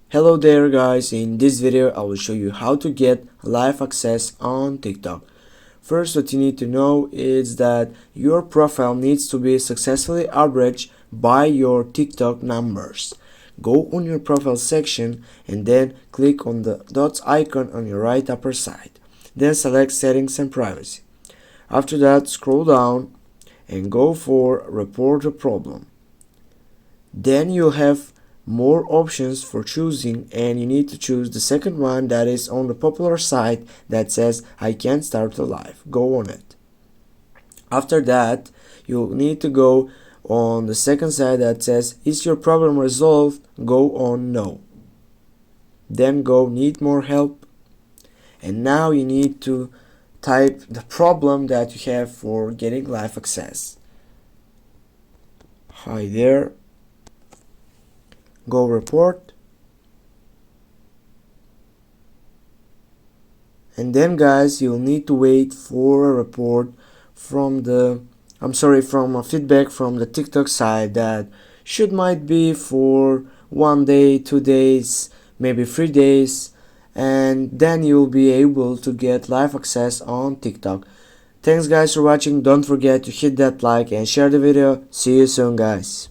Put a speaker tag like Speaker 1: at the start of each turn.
Speaker 1: Hello there guys, in this video I will show you how to get live access on TikTok. First, what you need to know is that your profile needs to be successfully averaged by your TikTok numbers. Go on your profile section and then click on the dots icon on your right upper side. Then select settings and privacy. After that, scroll down and go for report a problem. Then you'll have more options for choosing, and you need to choose the second one that is on the popular site that says I can't start a live. Go on it. After that, you'll need to go on the second side that says is your problem resolved? Go on no. Then go need more help, and now you need to type the problem that you have for getting live access. Hi there. Go report, and then guys, you'll need to wait for a report from a feedback from the TikTok side that might be for 1 day, 2 days, maybe 3 days, and then you'll be able to get live access on TikTok. Thanks guys for watching. Don't forget to hit that like and share the video. See you soon guys.